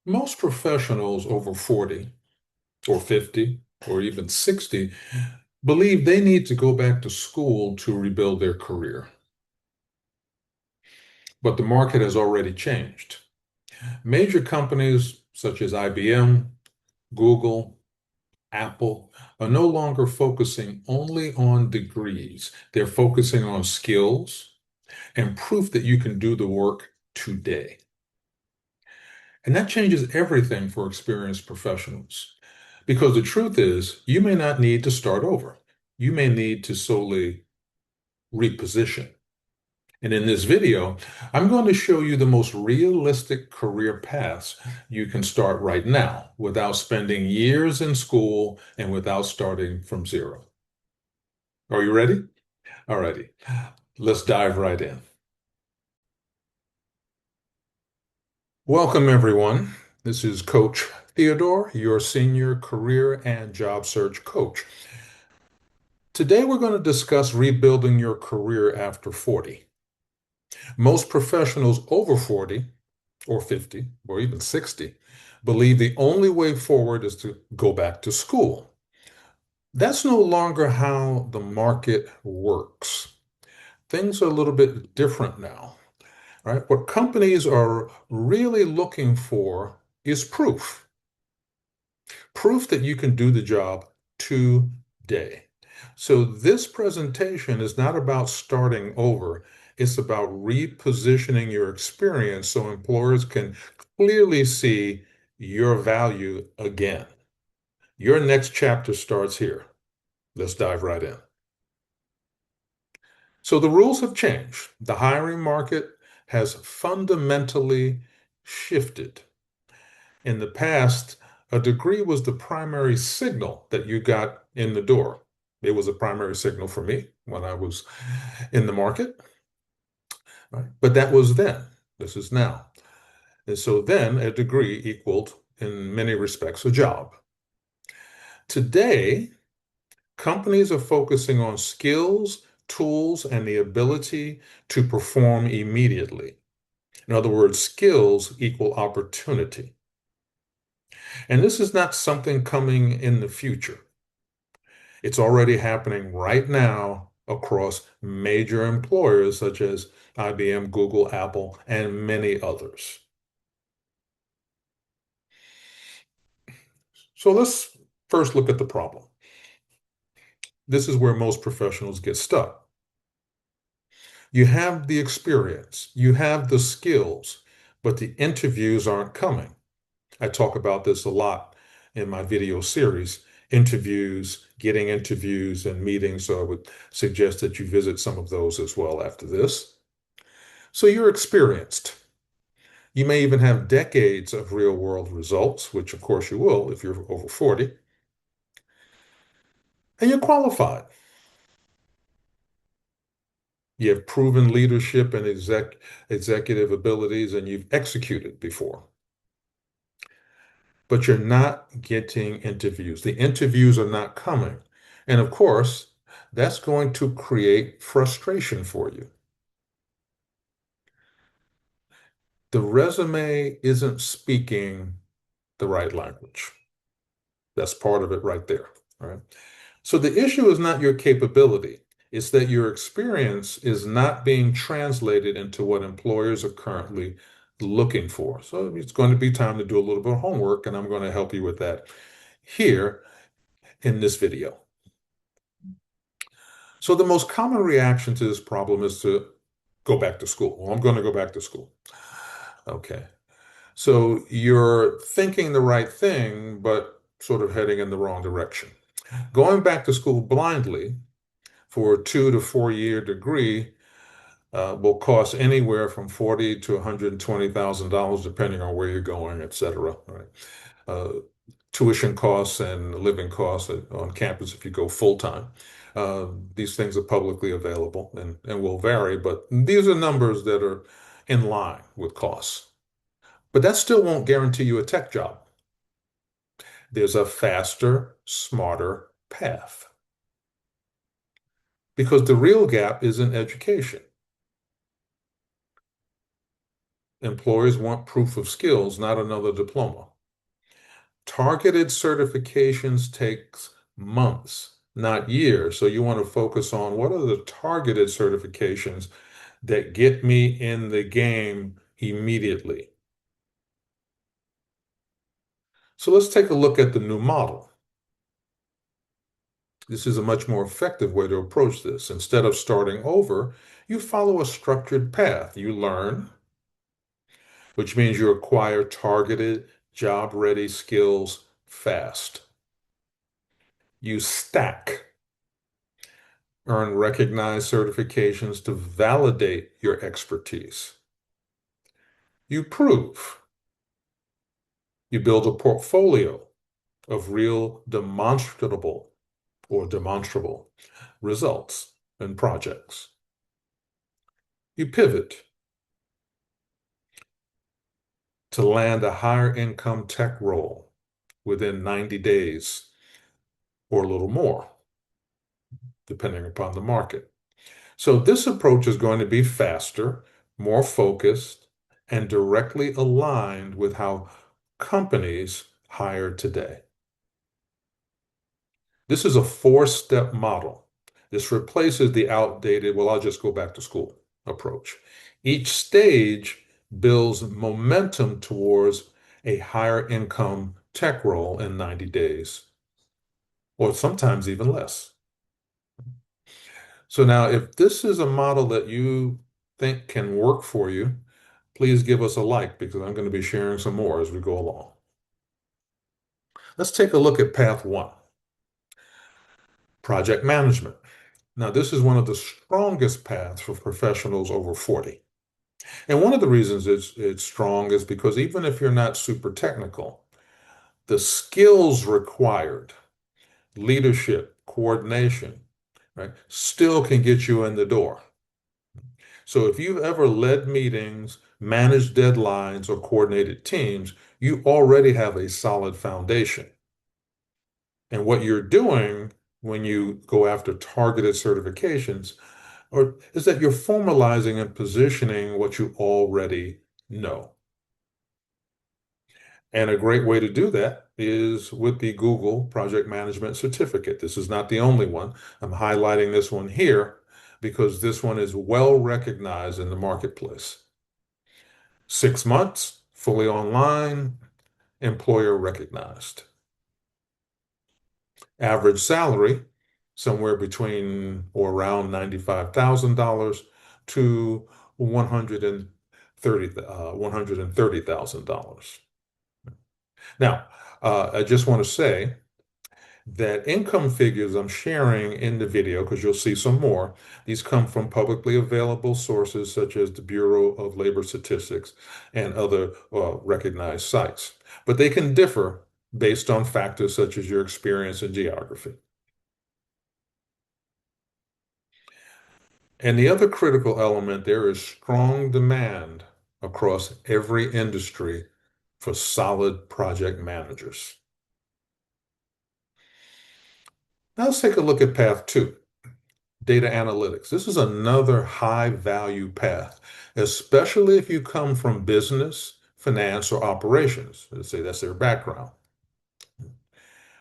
Most professionals over 40 or 50 or even 60 believe they need to go back to school to rebuild their career. But the market has already changed. Major companies such as IBM, Google, Apple are no longer focusing only on degrees. They're focusing on skills and proof that you can do the work today. And that changes everything for experienced professionals. Because the truth is, you may not need to start over. You may need to solely reposition. And in this video, I'm going to show you the most realistic career paths you can start right now without spending years in school and without starting from zero. Are you ready? Alrighty, let's dive right in. Welcome, everyone. This is Coach Theodore, your senior career and job search coach. Today, we're going to discuss rebuilding your career after 40. Most professionals over 40 or 50 or even 60 believe the only way forward is to go back to school. That's no longer how the market works. Things are a little bit different now, right? What companies are really looking for is proof. Proof that you can do the job today. So this presentation is not about starting over. It's about repositioning your experience so employers can clearly see your value again. Your next chapter starts here. Let's dive right in. So the rules have changed. The hiring market has fundamentally shifted. In the past, a degree was the primary signal that you got in the door. It was a primary signal for me when I was in the market, right? But that was then. This is now. And so then a degree equaled, in many respects, a job. Today, companies are focusing on skills, tools, and the ability to perform immediately. In other words, skills equal opportunity. And this is not something coming in the future. It's already happening right now across major employers such as IBM, Google, Apple, and many others. So let's first look at the problem. This is where most professionals get stuck. You have the experience, you have the skills, but the interviews aren't coming. I talk about this a lot in my video series, interviews, getting interviews and meetings. So I would suggest that you visit some of those as well after this. So you're experienced. You may even have decades of real world results, which of course you will if you're over 40, and you're qualified. You have proven leadership and executive abilities, and you've executed before. But you're not getting interviews. The interviews are not coming. And of course, that's going to create frustration for you. The resume isn't speaking the right language. That's part of it right there. All right. So the issue is not your capability, it's that your experience is not being translated into what employers are currently looking for. So it's going to be time to do a little bit of homework, and I'm going to help you with that here in this video. So the most common reaction to this problem is to go back to school. Well, I'm going to go back to school. Okay. So you're thinking the right thing, but sort of heading in the wrong direction. Going back to school blindly for a 2 to 4 year degree will cost anywhere from $40,000 to $120,000, depending on where you're going, et cetera. Right? Uh, Tuition costs and living costs on campus if you go full time. These things are publicly available and will vary, but these are numbers that are in line with costs. But that still won't guarantee you a tech job. There's a faster, smarter path. Because the real gap is in education. Employers want proof of skills, not another diploma. Targeted certifications takes months, not years. So you want to focus on what are the targeted certifications that get me in the game immediately. So let's take a look at the new model. This is a much more effective way to approach this. Instead of starting over, you follow a structured path. You learn, which means you acquire targeted, job-ready skills fast. You stack, earn recognized certifications to validate your expertise. You prove. You build a portfolio of real demonstrable results and projects. You pivot to land a higher income tech role within 90 days or a little more, depending upon the market. So this approach is going to be faster, more focused, and directly aligned with how companies hire today. This is a four-step model. This replaces the outdated, well, I'll just go back to school approach. Each stage builds momentum towards a higher income tech role in 90 days, or sometimes even less. So now, if this is a model that you think can work for you, please give us a like because I'm going to be sharing some more as we go along. Let's take a look at path one, project management. Now, this is one of the strongest paths for professionals over 40. And one of the reasons it's strong is because even if you're not super technical, the skills required, leadership, coordination, right, still can get you in the door. So if you've ever led meetings, managed deadlines, or coordinated teams, you already have a solid foundation. And what you're doing when you go after targeted certifications is that you're formalizing and positioning what you already know. And a great way to do that is with the Google Project Management Certificate. This is not the only one. I'm highlighting this one here because this one is well recognized in the marketplace. 6 months, fully online, employer recognized. Average salary, somewhere between or around $95,000 to $130,000. Now, I just want to say that income figures I'm sharing in the video, because you'll see some more, these come from publicly available sources such as the Bureau of Labor Statistics and other recognized sites. But they can differ based on factors such as your experience and geography. And the other critical element, there is strong demand across every industry for solid project managers. Now let's take a look at path two, data analytics. This is another high value path, especially if you come from business, finance, or operations. Let's say that's their background.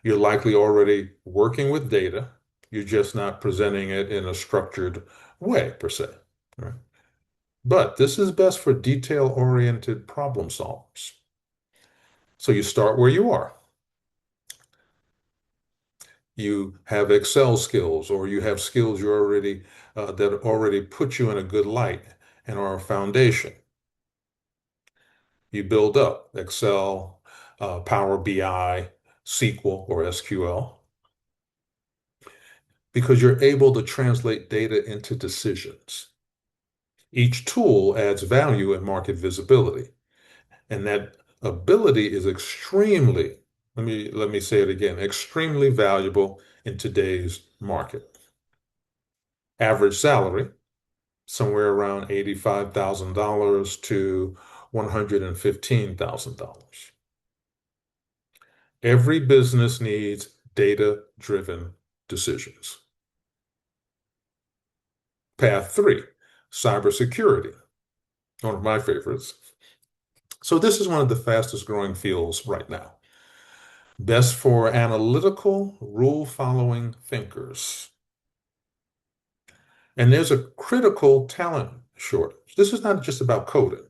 You're likely already working with data. You're just not presenting it in a structured way, per se. Right? But this is best for detail-oriented problem solvers. So you start where you are. You have Excel skills, or you have skills you already that already put you in a good light and are a foundation. You build up Excel, Power BI, SQL, or SQL, because you're able to translate data into decisions. Each tool adds value and market visibility, and that ability is extremely, let me say it again, extremely valuable in today's market. Average salary, somewhere around $85,000 to $115,000. Every business needs data-driven decisions. Path three, cybersecurity, one of my favorites. So this is one of the fastest growing fields right now. Best for analytical, rule-following thinkers. And there's a critical talent shortage. This is not just about coding.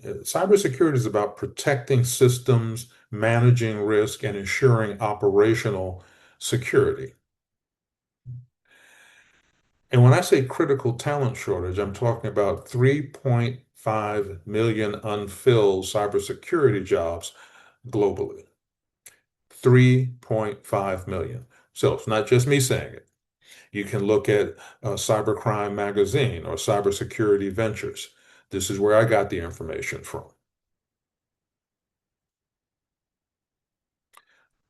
Cybersecurity is about protecting systems, managing risk, and ensuring operational security. And when I say critical talent shortage, I'm talking about 3.5 million unfilled cybersecurity jobs globally. 3.5 million. So it's not just me saying it. You can look at Cybercrime Magazine or Cybersecurity Ventures. This is where I got the information from.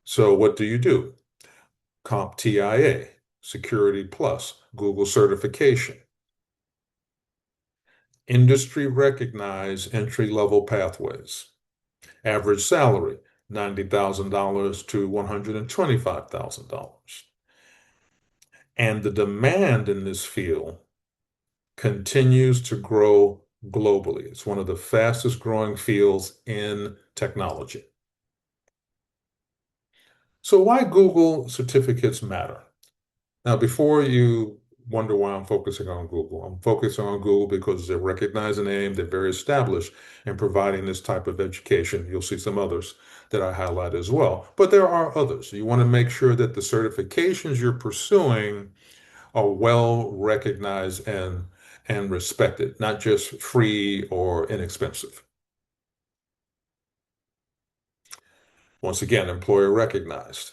So what do you do? CompTIA, Security Plus, Google certification, industry recognized entry-level pathways, average salary, $90,000 to $125,000. And the demand in this field continues to grow globally. It's one of the fastest growing fields in technology. So why Google certificates matter? Now, before you wonder why I'm focusing on Google, I'm focusing on Google because they're recognized a name, they're very established in providing this type of education. You'll see some others that I highlight as well. But there are others. You want to make sure that the certifications you're pursuing are well recognized and respected, not just free or inexpensive. Once again, employer recognized.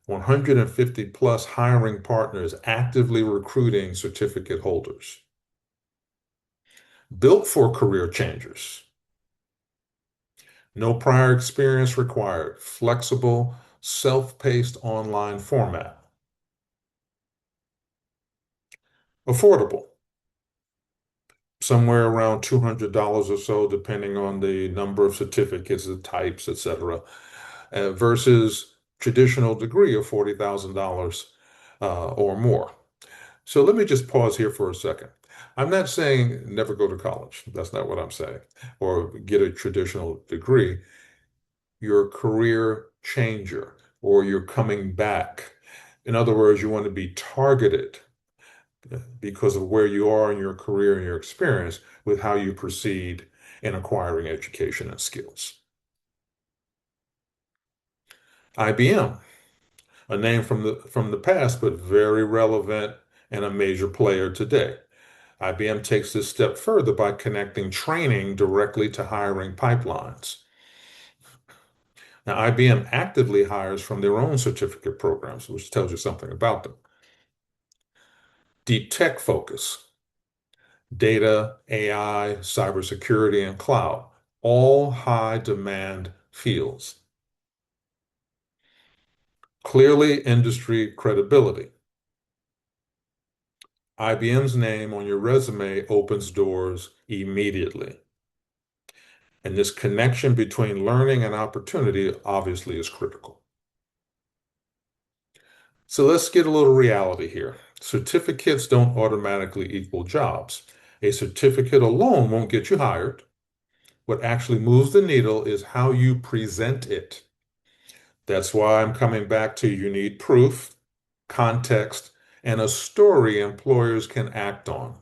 150 plus hiring partners actively recruiting certificate holders. Built for career changers. No prior experience required. Flexible, self-paced online format. Affordable. Somewhere around $200 or so, depending on the number of certificates, the types, etc., versus traditional degree of $40,000 or more. So let me just pause here for a second. I'm not saying never go to college. That's not what I'm saying. Or get a traditional degree. You're a career changer or you're coming back. In other words, you want to be targeted because of where you are in your career and your experience with how you proceed in acquiring education and skills. IBM, a name from the past, but very relevant and a major player today. IBM takes this step further by connecting training directly to hiring pipelines. Now, IBM actively hires from their own certificate programs, which tells you something about them. Deep tech focus, data, AI, cybersecurity, and cloud, all high demand fields. Clearly, industry credibility. IBM's name on your resume opens doors immediately. And this connection between learning and opportunity obviously is critical. So let's get a little reality here. Certificates don't automatically equal jobs. A certificate alone won't get you hired. What actually moves the needle is how you present it. That's why I'm coming back to you need proof, context, and a story employers can act on.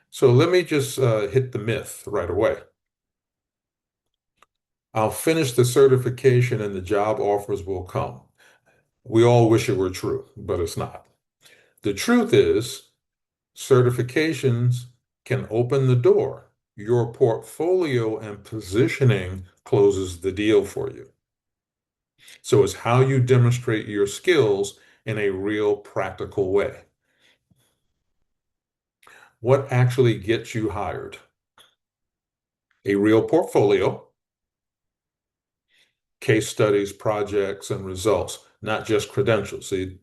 So let me just hit the myth right away. I'll finish the certification and the job offers will come. We all wish it were true, but it's not. The truth is, certifications can open the door. Your portfolio and positioning closes the deal for you. So it's how you demonstrate your skills in a real practical way. What actually gets you hired? A real portfolio, case studies, projects, and results, not just credentials. See,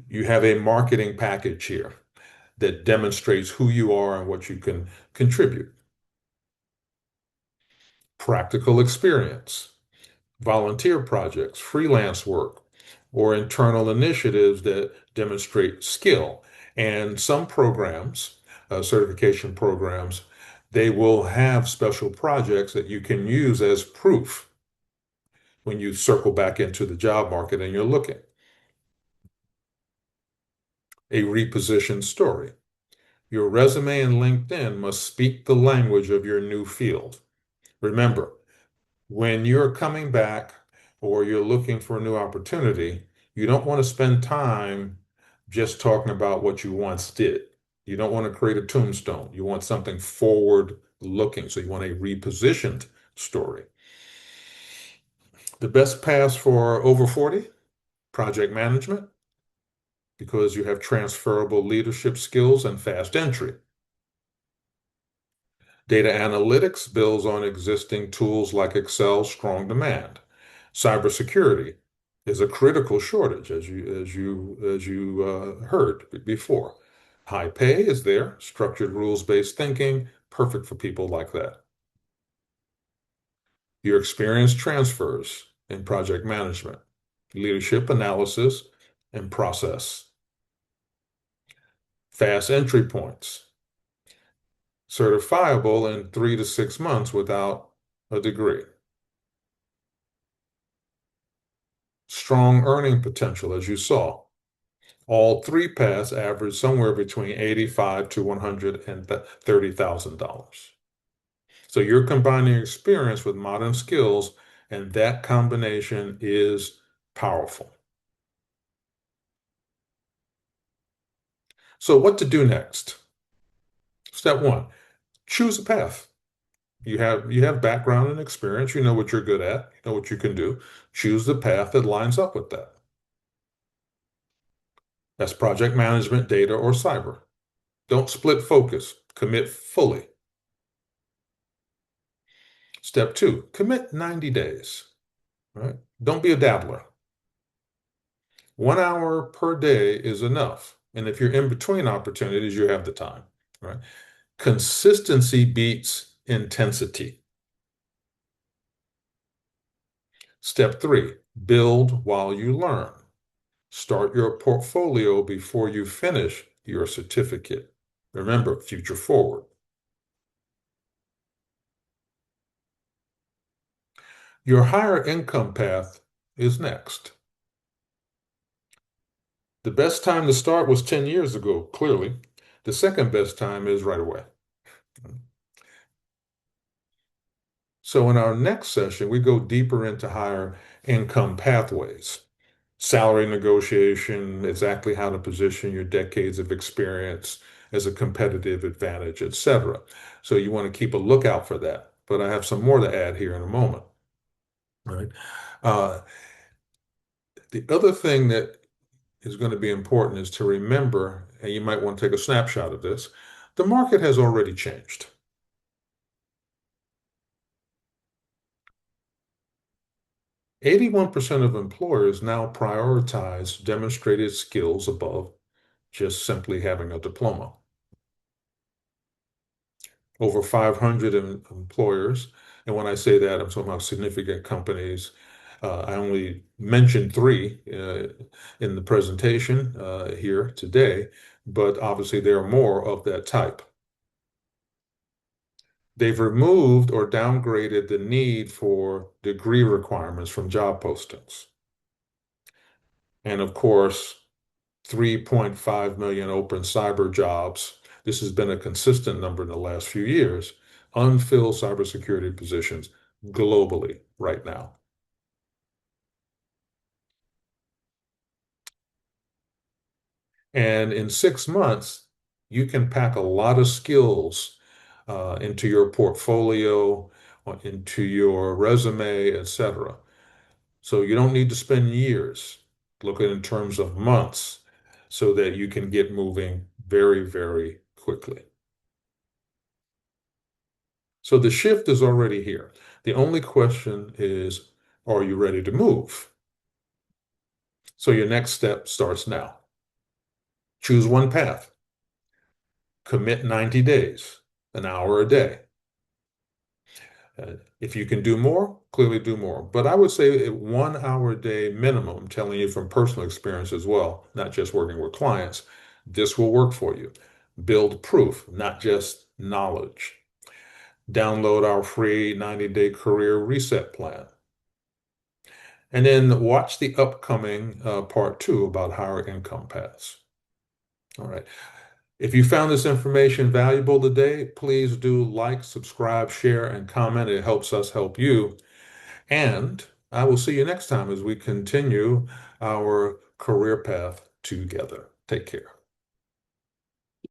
you have a marketing package here that demonstrates who you are and what you can contribute. Practical experience, volunteer projects, freelance work, or internal initiatives that demonstrate skill. And some programs, certification programs, They will have special projects that you can use as proof when you circle back into the job market and you're looking. A repositioned story. Your resume and LinkedIn must speak the language of your new field. Remember, when you're coming back or you're looking for a new opportunity, you don't want to spend time just talking about what you once did. You don't want to create a tombstone. You want something forward looking. So you want a repositioned story. The best paths for over 40, project management, because you have transferable leadership skills and fast entry. Data analytics builds on existing tools like Excel, strong demand. Cybersecurity is a critical shortage, as you heard before. High pay is there, structured rules-based thinking, perfect for people like that. Your experience transfers in project management, leadership analysis, and process. Fast entry points, certifiable in 3 to 6 months without a degree. Strong earning potential, as you saw. All three paths average somewhere between $85,000 to $130,000. So you're combining experience with modern skills, and that combination is powerful. So what to do next? Step one, choose a path. You have background and experience, you know what you're good at, you know what you can do. Choose the path that lines up with that. That's project management, data, or cyber. Don't split focus, commit fully. Step two, commit 90 days, right? Don't be a dabbler. 1 hour per day is enough. And if you're in between opportunities, you have the time, right? Consistency beats intensity. Step three, build while you learn. Start your portfolio before you finish your certificate. Remember, future forward. Your higher income path is next. The best time to start was 10 years ago, clearly. The second best time is right away. So in our next session, we go deeper into higher income pathways, salary negotiation, exactly how to position your decades of experience as a competitive advantage, etc. So you want to keep a lookout for that. But I have some more to add here in a moment. All right. Uh, the other thing that is going to be important is to remember, and you might want to take a snapshot of this, the market has already changed. 81% of employers now prioritize demonstrated skills above just simply having a diploma. Over 500 employers, and when I say that, I'm talking about significant companies. I only mentioned three in the presentation here today, but obviously there are more of that type. They've removed or downgraded the need for degree requirements from job postings. And of course, 3.5 million open cyber jobs. This has been a consistent number in the last few years. Unfilled cybersecurity positions globally right now. And in 6 months, you can pack a lot of skills into your portfolio, into your resume, etc. So you don't need to spend years. Look at it in terms of months so that you can get moving very, very quickly. So the shift is already here. The only question is, are you ready to move? So your next step starts now. Choose one path. Commit 90 days, an hour a day. If you can do more, clearly do more. But I would say 1 hour a day minimum, I'm telling you from personal experience as well, not just working with clients, this will work for you. Build proof, not just knowledge. Download our free 90-day career reset plan. And then watch the upcoming part 2 about higher income paths. All right. If you found this information valuable today, please do like, subscribe, share, and comment. It helps us help you. And I will see you next time as we continue our career path together. Take care.